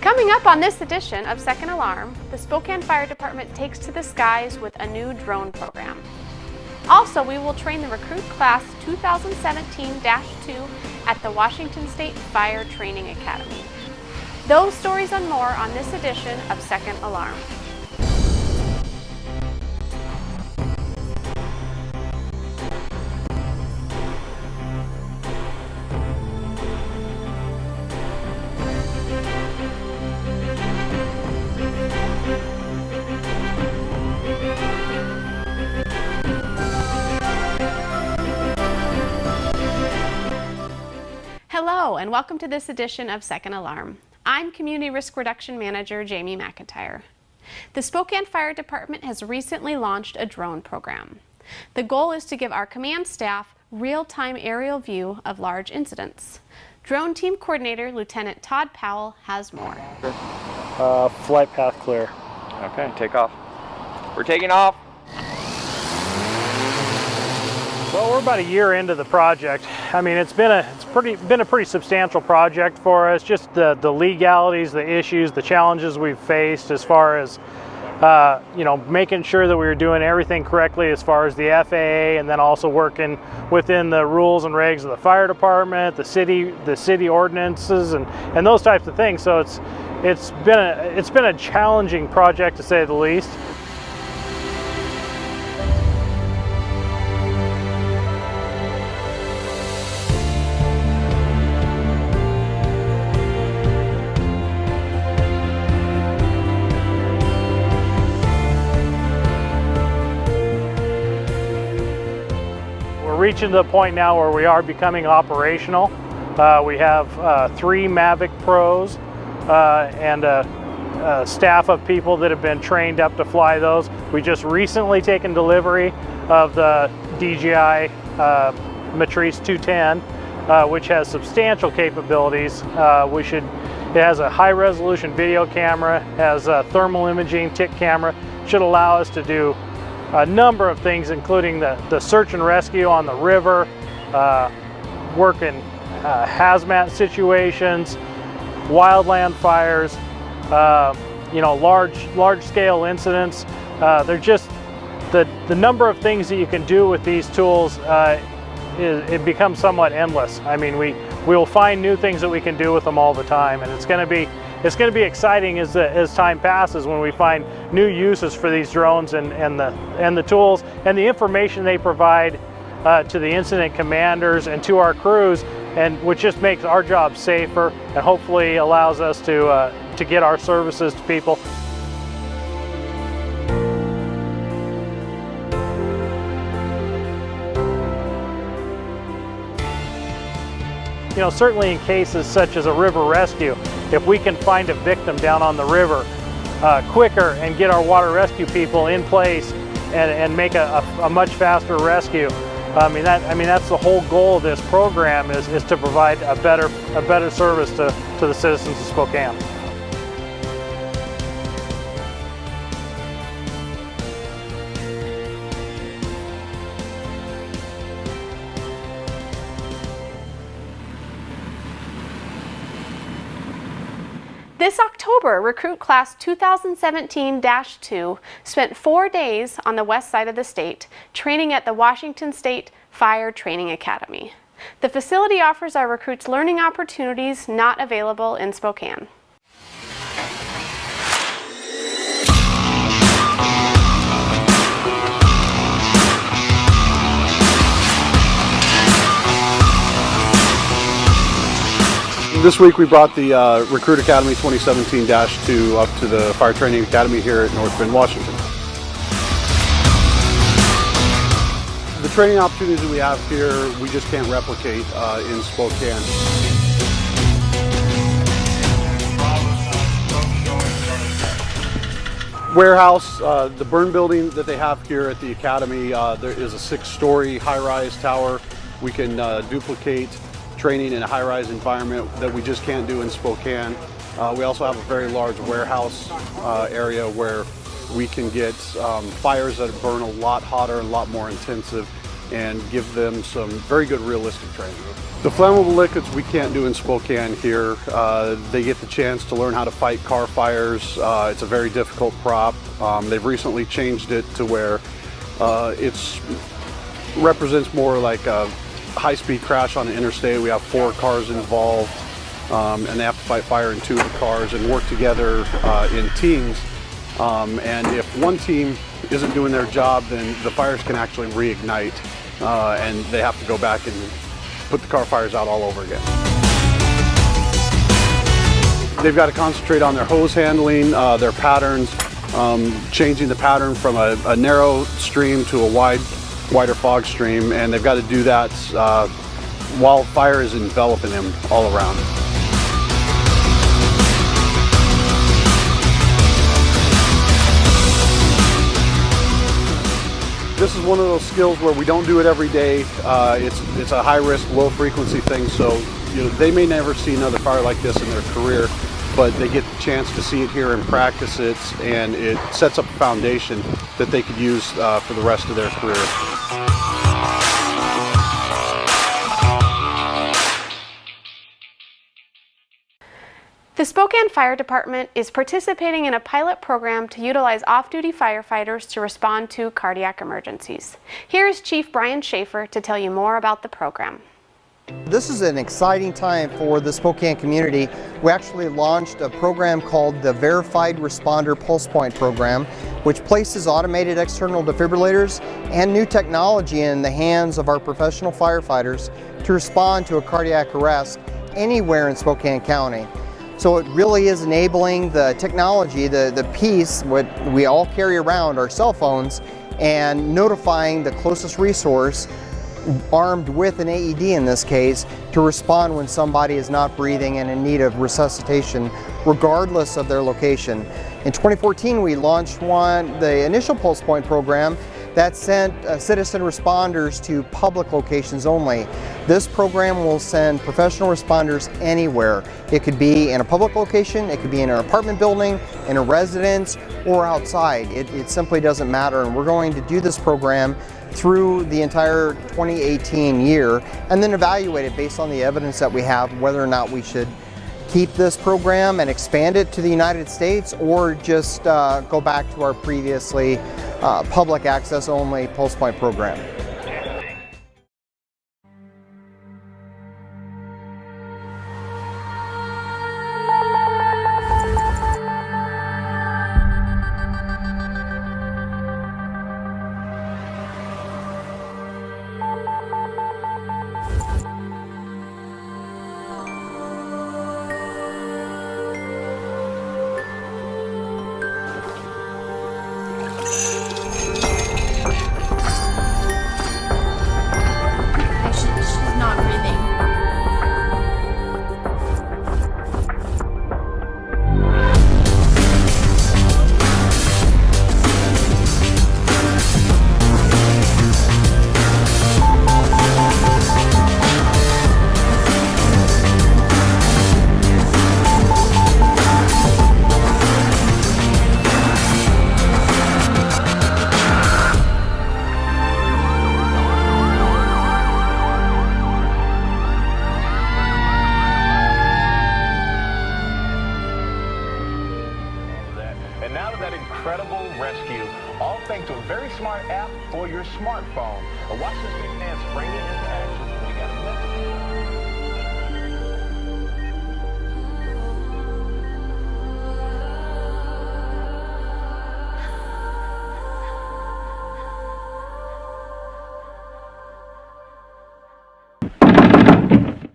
Coming up on this edition of Second Alarm, the Spokane Fire Department takes to the skies with a new drone program. Also, we will train the Recruit Class 2017-2 at the Washington State Fire Training Academy. Those stories and more on this edition of Second Alarm. Hello and welcome to this edition of Second Alarm. I'm Community Risk Reduction Manager Jamie McIntyre. The Spokane Fire Department has recently launched a drone program. The goal is to give our command staff real-time aerial view of large incidents. Drone Team Coordinator Lieutenant Todd Powell has more. Flight path clear. Okay, take off. We're taking off. Well, we're about a year into the project. I mean, it's been a pretty substantial project for us. Just the legalities, the issues, the challenges we've faced as far as making sure that we were doing everything correctly as far as the FAA, and then also working within the rules and regs of the fire department, the city ordinances, and those types of things. So it's been a challenging project, to say the least. Reaching the point now where we are becoming operational. We have 3 Mavic Pros and a staff of people that have been trained up to fly those. We just recently taken delivery of the DJI Matrice 210, which has substantial capabilities. It has a high-resolution video camera, has a thermal imaging tick camera, should allow us to do a number of things, including the search and rescue on the river, work in hazmat situations, wildland fires, large scale incidents. They're just the number of things that you can do with these tools. It becomes somewhat endless. I mean, we will find new things that we can do with them all the time, and it's going to be exciting as time passes when we find new uses for these drones and the tools and the information they provide to the incident commanders and to our crews, and which just makes our job safer and hopefully allows us to get our services to people. Certainly in cases such as a river rescue, if we can find a victim down on the river quicker and get our water rescue people in place and make a much faster rescue, that's the whole goal of this program is to provide a better service to the citizens of Spokane. This October, Recruit Class 2017-2 spent 4 days on the west side of the state, training at the Washington State Fire Training Academy. The facility offers our recruits learning opportunities not available in Spokane. This week we brought the Recruit Academy 2017-2 up to the Fire Training Academy here at North Bend, Washington. The training opportunities that we have here, we just can't replicate in Spokane. Warehouse, the burn building that they have here at the Academy, there is a 6-story high-rise tower. We can duplicate training in a high-rise environment that we just can't do in Spokane. We also have a very large warehouse area where we can get fires that burn a lot hotter and a lot more intensive and give them some very good realistic training. The flammable liquids we can't do in Spokane here. They get the chance to learn how to fight car fires. It's a very difficult prop. They've recently changed it to where it represents more like a high-speed crash on an interstate. We have 4 cars involved, and they have to fight fire in 2 of the cars and work together in teams. And if one team isn't doing their job, then the fires can actually reignite, and they have to go back and put the car fires out all over again. They've got to concentrate on their hose handling, their patterns, changing the pattern from a narrow stream to a wider fog stream, and they've got to do that while fire is enveloping them all around. This is one of those skills where we don't do it every day. It's a high-risk, low-frequency thing, so they may never see another fire like this in their career, but they get the chance to see it here and practice it, and it sets up a foundation that they could use for the rest of their career. The Spokane Fire Department is participating in a pilot program to utilize off-duty firefighters to respond to cardiac emergencies. Here is Chief Brian Schaefer to tell you more about the program. This is an exciting time for the Spokane community. We actually launched a program called the Verified Responder Pulse Point Program, which places automated external defibrillators and new technology in the hands of our professional firefighters to respond to a cardiac arrest anywhere in Spokane County. So it really is enabling the technology, the piece, what we all carry around, our cell phones, and notifying the closest resource, armed with an AED in this case, to respond when somebody is not breathing and in need of resuscitation, regardless of their location. In 2014, we launched the initial Pulse Point program that sent citizen responders to public locations only. This program will send professional responders anywhere. It could be in a public location, it could be in an apartment building, in a residence, or outside. It simply doesn't matter, and we're going to do this program through the entire 2018 year and then evaluate it based on the evidence that we have, whether or not we should keep this program and expand it to the United States, or just go back to our previously public access only Pulse Point program. And now to that incredible rescue, all thanks to a very smart app for your smartphone. Watch this big man spring it into action. We got a message.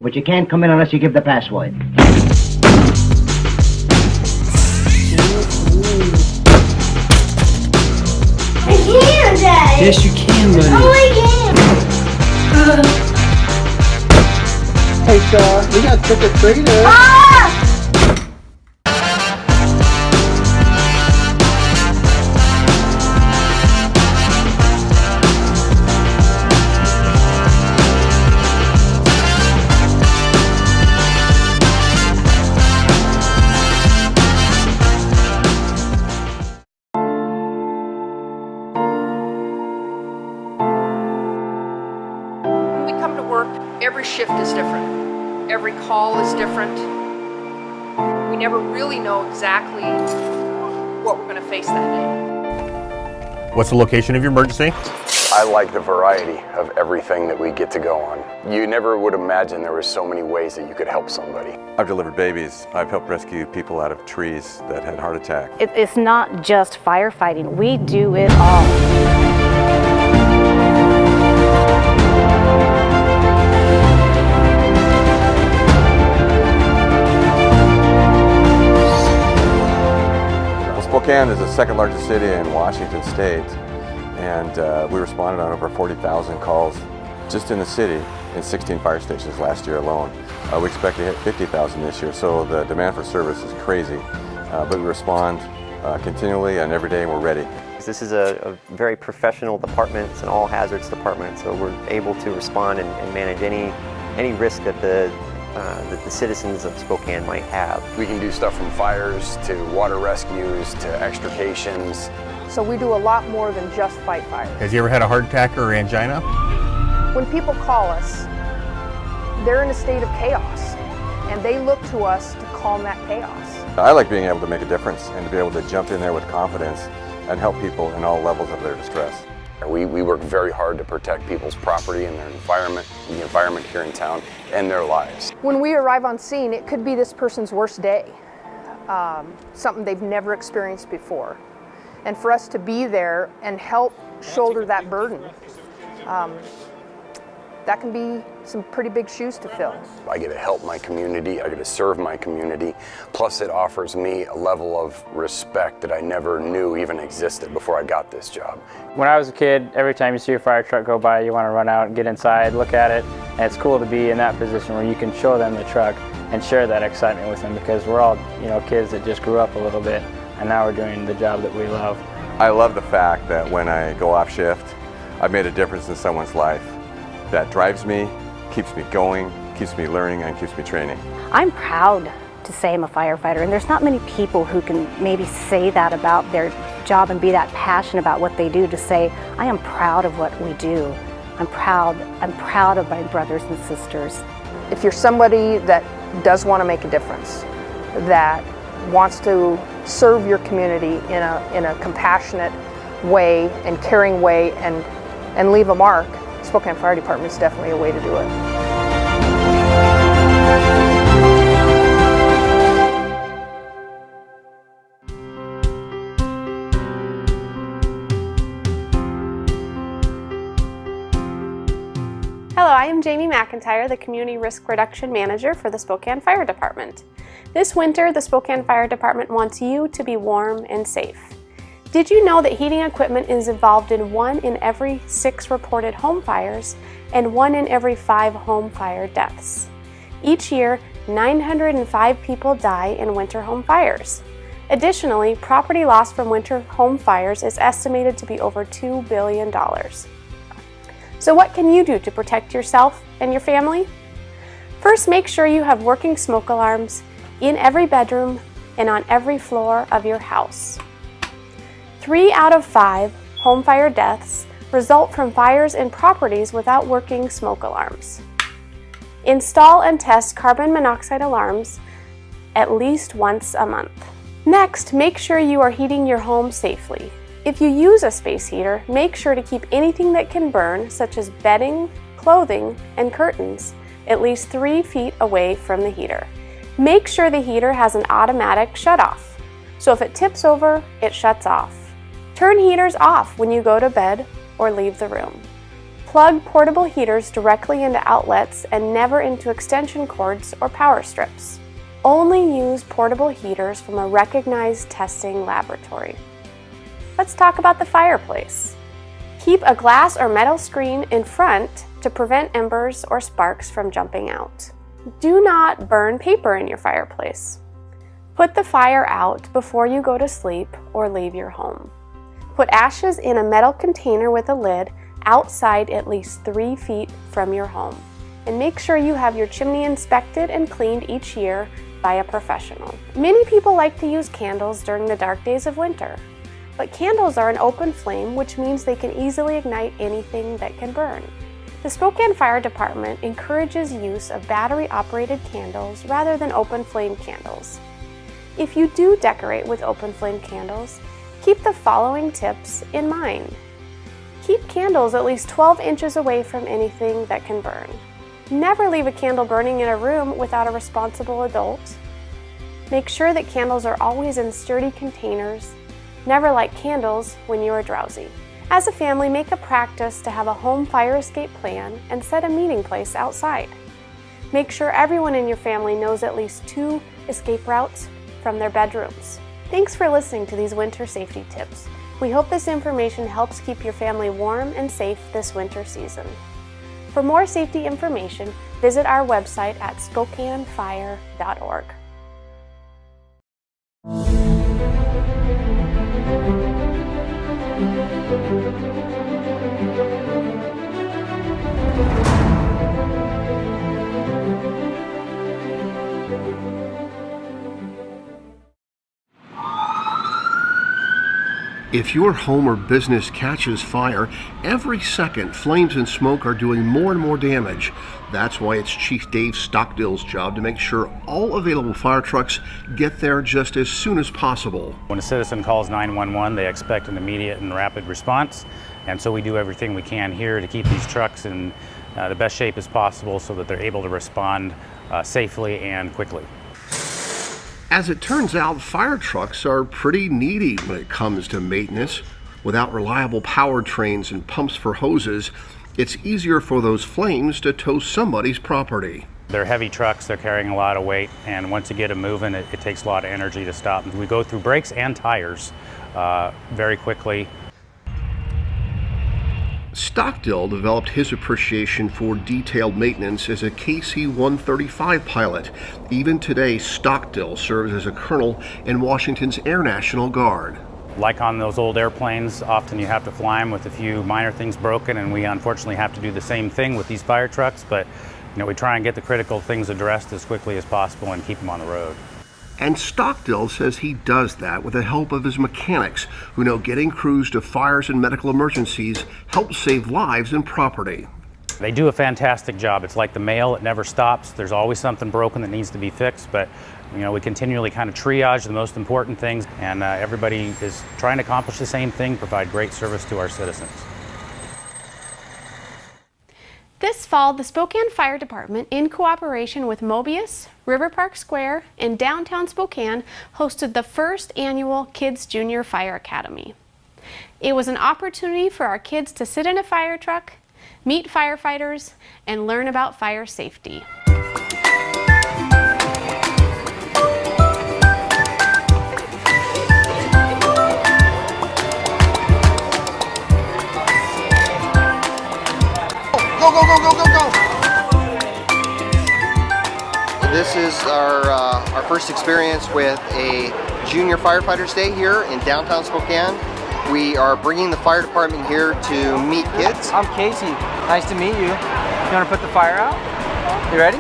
But you can't come in unless you give the password. I can, Dad! Yes, you can, buddy. Oh, I can! Hey, Shaw, we got trick-or-treaters. Ah! is different. Every call is different. We never really know exactly what we're going to face that day. What's the location of your emergency? I like the variety of everything that we get to go on. You never would imagine there were so many ways that you could help somebody. I've delivered babies. I've helped rescue people out of trees that had heart attacks. It's not just firefighting. We do it all. Spokane is the second largest city in Washington State, and we responded on over 40,000 calls just in the city in 16 fire stations last year alone. We expect to hit 50,000 this year, so the demand for service is crazy, but we respond continually and every day, and we're ready. This is a very professional department. It's an all hazards department, so we're able to respond and manage any risk that the citizens of Spokane might have. We can do stuff from fires to water rescues to extrications. So we do a lot more than just fight fires. Has you ever had a heart attack or angina? When people call us, they're in a state of chaos, and they look to us to calm that chaos. I like being able to make a difference and to be able to jump in there with confidence and help people in all levels of their distress. We work very hard to protect people's property and their environment, the environment here in town, and their lives. When we arrive on scene, it could be this person's worst day, something they've never experienced before. And for us to be there and help shoulder that burden, that can be some pretty big shoes to fill. I get to help my community, I get to serve my community, plus it offers me a level of respect that I never knew even existed before I got this job. When I was a kid, every time you see a fire truck go by, you want to run out and get inside, look at it, and it's cool to be in that position where you can show them the truck and share that excitement with them, because we're all, kids that just grew up a little bit, and now we're doing the job that we love. I love the fact that when I go off shift, I've made a difference in someone's life. That drives me, keeps me going, keeps me learning, and keeps me training. I'm proud to say I'm a firefighter, and there's not many people who can maybe say that about their job and be that passionate about what they do, to say, I am proud of what we do. I'm proud of my brothers and sisters. If you're somebody that does want to make a difference, that wants to serve your community in a compassionate way and caring way and leave a mark, Spokane Fire Department is definitely a way to do it. Hello, I am Jamie McIntyre, the Community Risk Reduction Manager for the Spokane Fire Department. This winter, the Spokane Fire Department wants you to be warm and safe. Did you know that heating equipment is involved in 1 in every 6 reported home fires and 1 in every 5 home fire deaths? Each year, 905 people die in winter home fires. Additionally, property loss from winter home fires is estimated to be over $2 billion. So what can you do to protect yourself and your family? First, make sure you have working smoke alarms in every bedroom and on every floor of your house. 3 out of 5 home fire deaths result from fires in properties without working smoke alarms. Install and test carbon monoxide alarms at least once a month. Next, make sure you are heating your home safely. If you use a space heater, make sure to keep anything that can burn, such as bedding, clothing, and curtains, at least 3 feet away from the heater. Make sure the heater has an automatic shutoff, so if it tips over, it shuts off. Turn heaters off when you go to bed or leave the room. Plug portable heaters directly into outlets and never into extension cords or power strips. Only use portable heaters from a recognized testing laboratory. Let's talk about the fireplace. Keep a glass or metal screen in front to prevent embers or sparks from jumping out. Do not burn paper in your fireplace. Put the fire out before you go to sleep or leave your home. Put ashes in a metal container with a lid outside at least 3 feet from your home. And make sure you have your chimney inspected and cleaned each year by a professional. Many people like to use candles during the dark days of winter. But candles are an open flame, which means they can easily ignite anything that can burn. The Spokane Fire Department encourages use of battery-operated candles rather than open flame candles. If you do decorate with open flame candles, keep the following tips in mind. Keep candles at least 12 inches away from anything that can burn. Never leave a candle burning in a room without a responsible adult. Make sure that candles are always in sturdy containers. Never light candles when you are drowsy. As a family, make a practice to have a home fire escape plan and set a meeting place outside. Make sure everyone in your family knows at least 2 escape routes from their bedrooms. Thanks for listening to these winter safety tips. We hope this information helps keep your family warm and safe this winter season. For more safety information, visit our website at SpokaneFire.org. If your home or business catches fire, every second flames and smoke are doing more and more damage. That's why it's Chief Dave Stockdale's job to make sure all available fire trucks get there just as soon as possible. When a citizen calls 911, they expect an immediate and rapid response, and so we do everything we can here to keep these trucks in the best shape as possible so that they're able to respond safely and quickly. As it turns out, fire trucks are pretty needy when it comes to maintenance. Without reliable powertrains and pumps for hoses, it's easier for those flames to tow somebody's property. They're heavy trucks, they're carrying a lot of weight, and once you get them moving, it takes a lot of energy to stop. We go through brakes and tires very quickly. Stockdale developed his appreciation for detailed maintenance as a KC-135 pilot. Even today, Stockdale serves as a colonel in Washington's Air National Guard. Like on those old airplanes, often you have to fly them with a few minor things broken, and we unfortunately have to do the same thing with these fire trucks, but we try and get the critical things addressed as quickly as possible and keep them on the road. And Stockdale says he does that with the help of his mechanics, who know getting crews to fires and medical emergencies helps save lives and property. They do a fantastic job. It's like the mail, it never stops. There's always something broken that needs to be fixed, but we continually kind of triage the most important things, and everybody is trying to accomplish the same thing, provide great service to our citizens. This fall, the Spokane Fire Department, in cooperation with Mobius, River Park Square, and Downtown Spokane, hosted the first annual Kids Junior Fire Academy. It was an opportunity for our kids to sit in a fire truck, meet firefighters, and learn about fire safety. Go, go, go, go, go, go! This is our first experience with a Junior Firefighters Day here in downtown Spokane. We are bringing the fire department here to meet kids. I'm Casey. Nice to meet you. You want to put the fire out? You ready?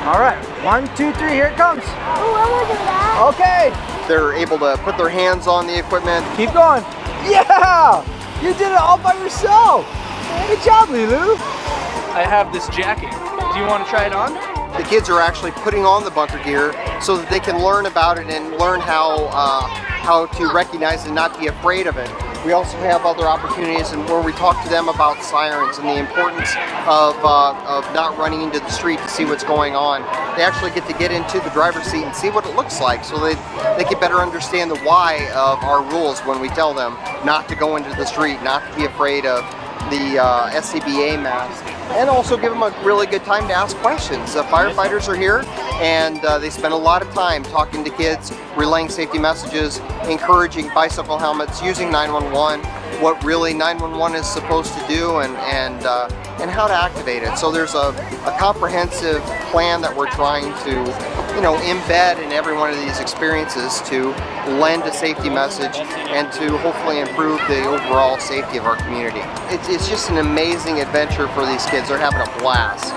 All right. 1, 2, 3. Here it comes. Oh, I want to do that. Okay. They're able to put their hands on the equipment. Keep going. Yeah! You did it all by yourself. Good job, Lilu. I have this jacket. Do you want to try it on? The kids are actually putting on the bunker gear so that they can learn about it and learn how to recognize and not be afraid of it. We also have other opportunities and where we talk to them about sirens and the importance of not running into the street to see what's going on. They actually get into the driver's seat and see what it looks like so they can better understand the why of our rules when we tell them not to go into the street, not to be afraid of the SCBA mask, and also give them a really good time to ask questions. Firefighters are here and they spend a lot of time talking to kids, relaying safety messages, encouraging bicycle helmets, using 911, what really 911 is supposed to do, and how to activate it. So there's a comprehensive plan that we're trying to embed in every one of these experiences to lend a safety message and to hopefully improve the overall safety of our community. It's just an amazing adventure for these kids. They're having a blast.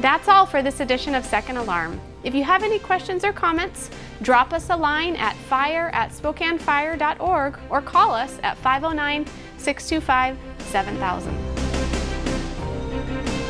That's all for this edition of Second Alarm. If you have any questions or comments, drop us a line at fire@spokanefire.org or call us at 509-625-7000.